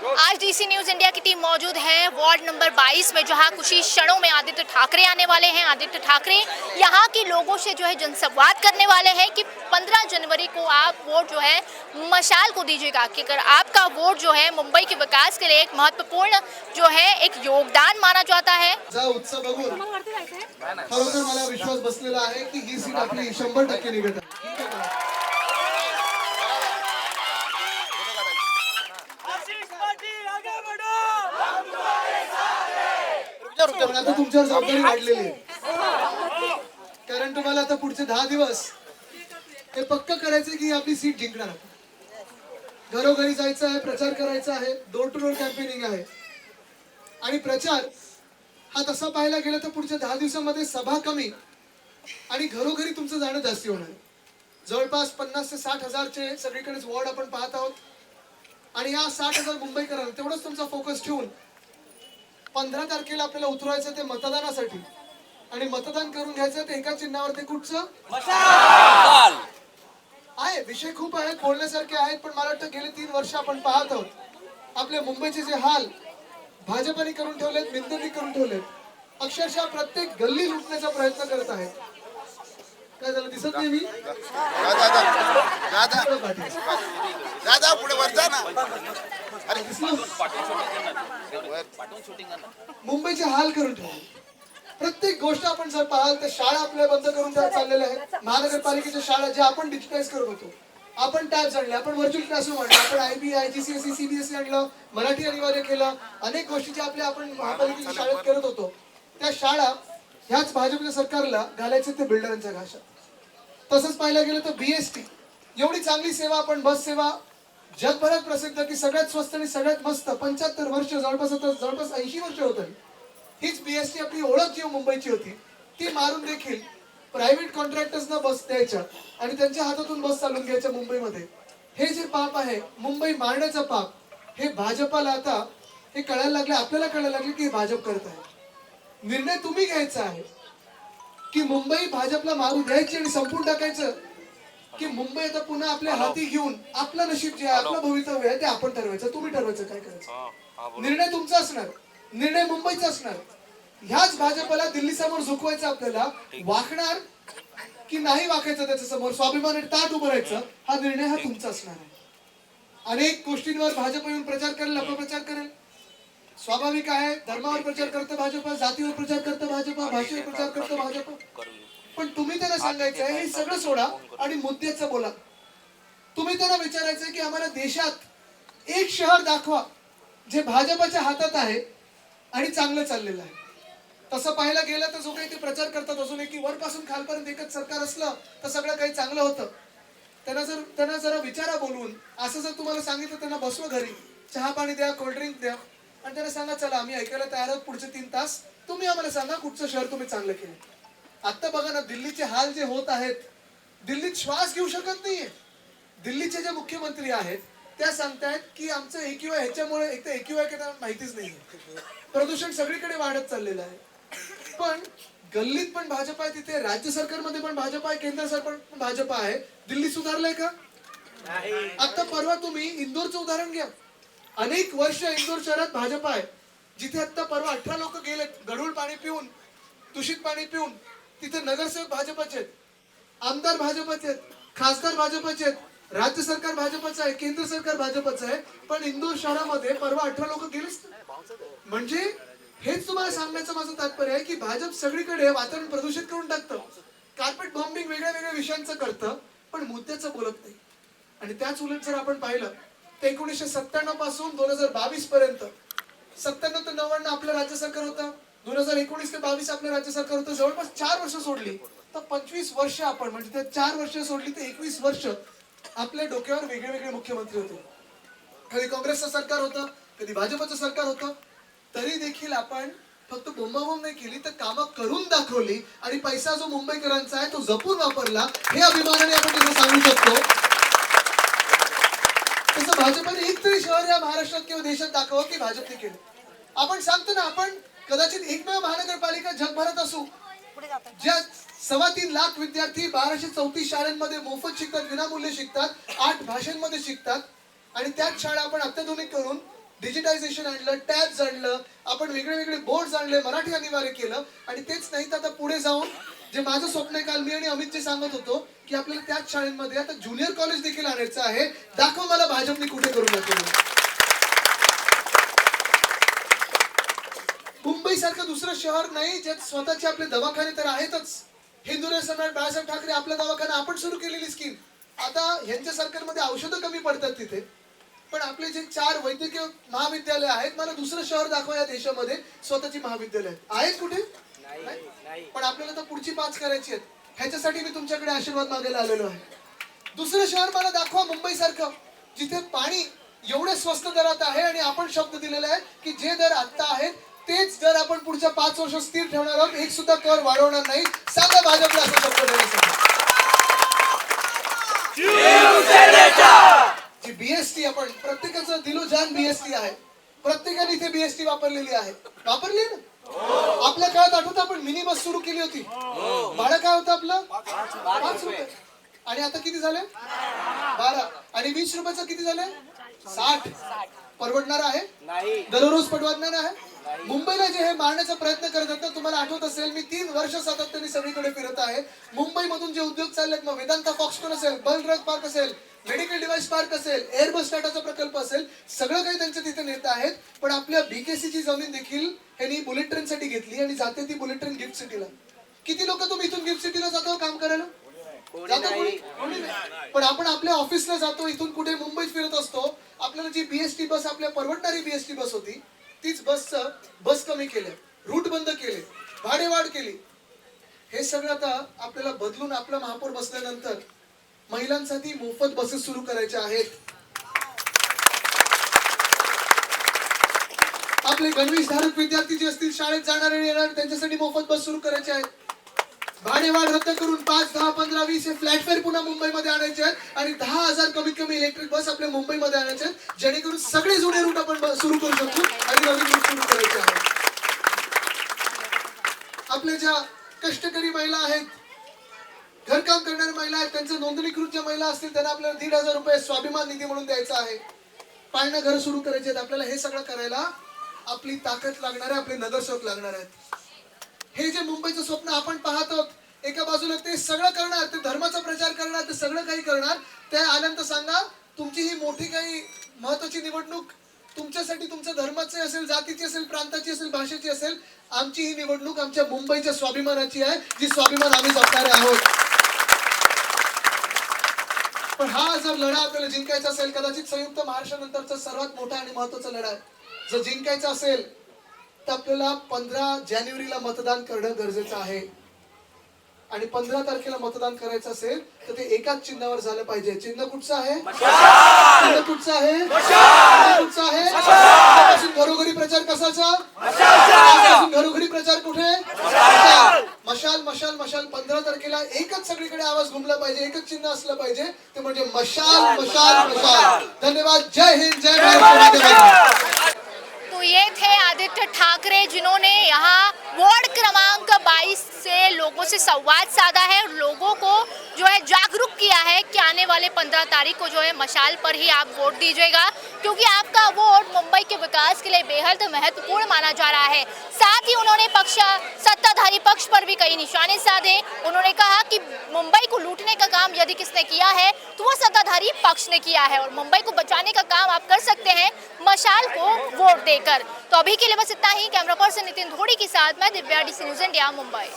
आज DC news India की team मौजूद है वार्ड नंबर 22 में, जहां कुछ ही क्षणों में आदित्य ठाकरे आने वाले हैं। आदित्य ठाकरे यहां के लोगों से जो है जनसंवाद करने वाले हैं कि 15 जनवरी को आप वोट जो है मशाल को दीजिएगा, कि अगर आपका वोट जो है मुंबई के विकास के लिए एक महत्वपूर्ण जो है एक योगदान माना जाता है। उत्सव बघून खरोखर मला विश्वास बसलेला आहे की ही सीट आपली 100% निघत आहे। आता तुमच्यावर जबाबदारी वाढलेली आहे, कारण तुम्हाला आता पुढचे 10 दिवस हे पक्क करायचे की आपली सीट जिंकणार आहे। घरोघरी जायचं आहे, प्रचार करायचा आहे, डोर टू डोर कॅम्पेनिंग आहे। आणि प्रचार हा तसा पाहायला गेला तर पुढच्या 10 दिवसांमध्ये सभा कमी आणि घरोघरी तुमचं जाणं जास्ती होणार आहे। जवळपास 50 ते 60 हजारचे सगळीकडेच वॉर्ड आपण पाहत आहोत आणि या 60,000 मुंबईकरांना तेवढंच तुमचा फोकस ठेवून 15 तारखेला आपल्याला उतरवायचं ते मतदानासाठी, आणि मतदान करून घ्यायचं ते एका चिन्हावर, ते कुठचं मशाल आहे। विषय खूप आहेत, बोलण्यासारखे आहेत, पण मला वाटतं गेले 3 वर्ष आपण पाहत आहोत आपल्या मुंबईचे जे हाल भाजपाने करून ठेवलेत, मिंदूंनी करून ठेवलेत, अक्षरशः प्रत्येक गल्ली लुटण्याचा प्रयत्न करत आहेत। काय झालं दिसत नाही मी? दादा पुढे वर जा ना। मुंबईचे हाल करून ठेवले। प्रत्येक गोष्ट आपण जर पाहाल तर शाळा आपल्या बंद करून चाललेल्या आहेत। महानगरपालिकेच्या शाळा ज्या आपण डिजिटाइज करत होतो, आपण टॅब्स आणले, आपण व्हर्च्युअल क्लासरूम आणले, आपण IB, IGCSE, CBSE आणलं, मराठी अनिवार्य केलं, अनेक गोष्टी ज्या आपल्या आपण महापालिकेच्या शाळेत करत होतो त्या शाळा ह्याच भाजपच्या सरकारला घालायचे ते बिल्डरांच्या घाशात। तसंच पाहायला गेलं तर BST एवढी चांगली सेवा, आपण बस सेवा जगभरात प्रसिद्ध की सगळ्यात स्वस्त आणि सगळ्यात मस्त, 75 वर्ष जवळपास 80 वर्ष होत आहे। हीच BST आपली ओळख जी मुंबईची होती ती मारून देखील प्रायव्हेट कॉन्ट्रॅक्टर्सना बस द्यायच्या आणि त्यांच्या हातातून बस चालून घ्यायच्या मुंबईमध्ये। हे जे पाप आहे, मुंबई मारण्याचं पाप, हे भाजपाला आता हे कळायला लागले, आपल्याला कळायला लागले की हे भाजप करत आहे। निर्णय तुम्ही घ्यायचा आहे की मुंबई भाजपला मारू द्यायची आणि संपून टाकायचं, की मुंबई आता पुन्हा आपल्या हाती घेऊन आपलं नशीब जे आहे, आपलं भवितव्य आहे ते आपण ठरवायचं। तुम्ही ठरवायचं काय करायचं, निर्णय तुमचा असणार, निर्णय मुंबईचा असणार। ह्याच भाजपला दिल्ली समोर झुकवायचं, आपल्याला वाकणार की नाही वाकायचं, त्याच्या समोर स्वाभिमानाने ताट उभं राहायचं, हा निर्णय हा तुमचा असणार आहे। अनेक गोष्टींवर भाजप येऊन प्रचार करेल, अपप्रचार करेल, स्वाभाविक आहे। धर्मावर प्रचार करतं भाजप, जातीवर प्रचार करतं भाजप, भाषेवर प्रचार करतं भाजप, पण तुम्ही त्यांना सांगायचं आहे हे सगळं सोडा आणि मुद्द्याचं बोला। तुम्ही त्यांना विचारायचं की आम्हाला देशात एक शहर दाखवा जे भाजपच्या हातात आहे आणि चांगलं चाललेलं आहे। तसं पाहायला गेलं तर जो काही ते प्रचार करतात अजून की वरपासून खालपर्यंत एकच सरकार असलं तर सगळं काही चांगलं होतं। त्यांना जरा विचारा बोलवून, असं जर तुम्हाला सांगितलं त्यांना बसवा घरी, चहा पाणी द्या, कोल्ड्रिंक द्या आणि त्यांना सांगा चला आम्ही ऐकायला तयार आहोत पुढचे 3 तास, तुम्ही आम्हाला सांगा कुठचं शहर तुम्ही चांगलं केलं। आता बघा ना दिल्लीचे हाल जे होत आहेत, दिल्लीत श्वास घेऊ शकत नाहीये। दिल्लीचे जे मुख्यमंत्री आहेत त्या सांगतायत की आमचं AQI ह्याच्यामुळे, एक तर AQI काय त्यांना माहितीच नाहीये, प्रदूषण सगळीकडे वाढत चाललेलं आहे। पण गल्लीत पण भाजप आहे, तिथे राज्य सरकारमध्ये पण भाजप आहे, केंद्र सरकार पण भाजप आहे। दिल्ली सुधारलंय का? आता परवा तुम्ही इंदोरचं उदाहरण घ्या, अनेक वर्ष इंदोर शहरात भाजप आहे, जिथे आता परवा 18 लोक गेले गढूळ पाणी पिऊन, दूषित पाणी पिऊन। तिथे नगरसेवक भाजपचे आहेत, आमदार भाजपचे आहेत, खासदार भाजपचे आहेत, राज्य सरकार भाजपचं आहे, केंद्र सरकार भाजपचं आहे, पण इंदोर शहरामध्ये परवा 18 लोक गेलेच। म्हणजे हेच तुम्हाला सांगण्याचं माझं तात्पर्य आहे की भाजप सगळीकडे वातावरण प्रदूषित करून टाकतं, कार्पेट बॉम्बिंग वेगळ्या वेगळ्या विषयांचं करतं, पण मुद्द्याचं बोलत नाही। आणि त्याच उलट जर आपण पाहिलं तर 1997 पासून 2022 पर्यंत, 97 ते 99 आपलं राज्य सरकार होतं, 2019 ते 22 आपलं राज्य सरकार होतं, जवळपास 4 वर्ष सोडली तर 25 वर्ष आपण, म्हणजे त्या 4 वर्ष सोडली तर 21 वर्ष आपल्या डोक्यावर वेगळे वेगळे मुख्यमंत्री होते। कधी काँग्रेसचं सरकार होतं, कधी भाजपचं सरकार होतं, तरी देखील आपण फक्त बोंबाबोंब नाही केली तर कामं करून दाखवली आणि पैसा जो मुंबईकरांचा आहे तो जपून वापरला, हे अभिमानाने आपण त्यांना सांगू शकतो। तसं भाजपने एक तरी शहर या महाराष्ट्रात किंवा देशात दाखवलं की भाजपने केलं। आपण सांगतो ना, आपण कदाचित एकमेव महानगरपालिका जगभरात असू ज्या 3.25 लाख विद्यार्थी 1234 शाळांमध्ये मोफत शिकतात, विनामूल्य शिकतात, 8 भाषांमध्ये शिकतात, आणि त्याच शाळा आपण अत्याधुनिक करून डिजिटायझेशन आणलं, टॅब्स आणलं, आपण वेगळे वेगळे बोर्ड आणले, मराठी अनिवार्य केलं. आणि तेच नाही तर आता पुढे जाऊन जे माझं स्वप्न आहे, काल मी आणि अमित जे सांगत होतो की आपल्याला त्याच शाळेमध्ये आता ज्युनियर कॉलेज देखील आणायचं आहे. दाखव मला भाजपने कुठे करून दाखवलं. मुंबई सारखं दुसरं शहर नाही ज्यात स्वतःचे आपले दवाखाने तर आहेतच. हिंदुराय सम्राट बाळासाहेब ठाकरे आपला दवाखाना आपण सुरू केलेली स्कीम. आता ह्यांच्या सरकारमध्ये औषधं कमी पडतात तिथे, पण आपले जे 4 वैद्यकीय महाविद्यालय आहेत, मला दुसरं शहर दाखवा या देशामध्ये स्वतःची महाविद्यालय आहेत कुठे? नाही. पण आपल्याला तर पुढची 5 करायची आहेत. ह्याच्यासाठी मी तुमच्याकडे आशीर्वाद मागायला आलेलो आहे. दुसरं शहर मला दाखवा मुंबई सारखं, जिथे पाणी एवढे स्वस्त दरात आहे आणि आपण शब्द दिलेला आहे की जे दर आता आहेत तेच दर आपण पुढच्या 5 वर्ष स्थिर ठेवणार आहोत. एक सुद्धा कर वाढवणार नाही. सांगा भाजपला असं शब्द देण्यासाठी. जी बीएसटी आपण प्रत्येकाचं दिलो जान बीएसटी आहे. प्रत्येकाने इथे बीएसटी वापरलेली आहे. वापरली ना? आपल्या काळात आठवतं आपण मिनी बस सुरू केली होती. भाडं काय होतं आपलं? 5 रुपये. आणि आता किती झाले? 12. आणि 20 रुपयाचं किती झाले? 60. परवडणार आहे? नाही. दररोज परवडणार आहे? मुंबईला जे हे मारण्याचा प्रयत्न करत आहेत, तुम्हाला आठवत असेल मी 3 वर्ष सातत्याने सगळीकडे फिरत आहे. मुंबईमधून जे उद्योग चाललेत, मग वेदांता फॉक्सकॉन असेल, बलरग पार्क असेल, मेडिकल डिव्हाइस पार्क असेल, एअरबस टाटाचा प्रकल्प असेल, सगळं काही त्यांच्या तिथे नेत आहेत. पण आपल्या बीकेसीची जमीन देखील ह्यांनी बुलेट ट्रेन साठी घेतली आणि जाते ती बुलेट ट्रेन गिफ्ट सिटीला. किती लोक तुम्ही इथून गिफ्ट सिटीला जातो काम करायला? जातो कोणी नाही. पण आपण आपल्या ऑफिसला जातो, इथून कुठे मुंबईत फिरत असतो. आपल्याला जी बीएसटी बस, आपल्या परवडणारी बीएसटी बस होती, तीच बस कमी केले, रूट बंद केले, भाडेवाढ केली. हे सगळं आता आपल्याला बदलून आपला महापौर बसल्यानंतर महिलांसाठी मोफत बसेस सुरू करायच्या आहेत. आपले गणवेशधारक विद्यार्थी जे असतील, शाळेत जाणारे येणार, त्यांच्यासाठी मोफत बस सुरू करायचे आहेत. भाडेवाढ रद्द करून 5, 10, 15, 20 हे फ्लॅट फेअर पुन्हा मुंबईमध्ये आणायचे आहेत. आणि 10,000 कमीत कमी इलेक्ट्रिक बस आपल्या मुंबईमध्ये आणायचे आहेत, जेणेकरून सगळे जुने रूट आपण सुरू करू शकतो आणि नवीन रूट सुरू करायचे आहेत. आपल्या ज्या कष्टकरी महिला आहेत, घरकाम करणाऱ्या महिला आहेत, त्यांच्या नोंदणीकृत ज्या महिला असतील त्यांना आपल्याला 1,500 रुपये स्वाभिमान निधी म्हणून द्यायचा आहे. पाळणा घर सुरू करायचे आहेत. आपल्याला हे सगळं करायला आपली ताकद लागणार आहे, आपले नगरसेवक लागणार आहेत. हे जे मुंबईचं स्वप्न आपण पाहतो, एका बाजूला ते सगळं करणार, ते धर्माचा प्रचार करणार, ते सगळं काही करणार. त्या आनंद सांगा, तुमची ही मोठी काही महत्वाची निवडणूक तुमच्यासाठी, तुमच्या धर्माची असेल, जातीची असेल, प्रांताची असेल, भाषेची असेल, आमची ही निवडणूक आमच्या मुंबईच्या स्वाभिमानाची आहे, जी स्वाभिमान आम्ही जपणारे आहोत. पण हा जर लढा आपल्याला जिंकायचा असेल, कदाचित संयुक्त महाराष्ट्रानंतरचा सर्वात मोठा आणि महत्वाचा लढा आहे. जर जिंकायचा असेल तर आपल्याला 15 जानेवारीला मतदान करणं गरजेचं आहे. आणि 15 तारखेला मतदान करायचं असेल तर ते एकाच चिन्हावर झालं पाहिजे. चिन्ह कुठचं आहे? चिन्ह कुठचं आहे? कुठचं आहे? घरोघरी प्रचार कसाचा? घरोघरी प्रचार कुठे? मशाल मशाल मशाल. 15 तारखेला एकच सगळीकडे आवाज घुमला पाहिजे, एकच चिन्ह असलं पाहिजे, ते म्हणजे मशाल मशाल मशाल. धन्यवाद. जय हिंद, जय महाराष्ट्र. तो ये थे आदित्य ठाकरे, जिन्होंने यहाँ वार्ड क्रमांक 22 से लोगों से संवाद साधा है और लोगों को जो है जागरूक किया है कि आने वाले 15 तारीख को जो है मशाल पर ही आप वोट दीजिएगा, क्योंकि आपका वोट मुंबई के विकास के लिए बेहद महत्वपूर्ण माना जा रहा है। साथ ही उन्होंने सत्ताधारी पक्ष पर भी कई निशाने साधे। उन्होंने कहा कि मुंबई को लूटने का काम यदि किसने किया है तो वो सत्ताधारी पक्ष ने किया है, और मुंबई को बचाने का काम आप कर सकते हैं मशाल को वोट देकर। तो अभी के लिए बस इतना ही। कैमरा पर्सन नितिन धोड़ी के साथ मैं दिव्या, DC न्यूज़ इंडिया, मुंबई।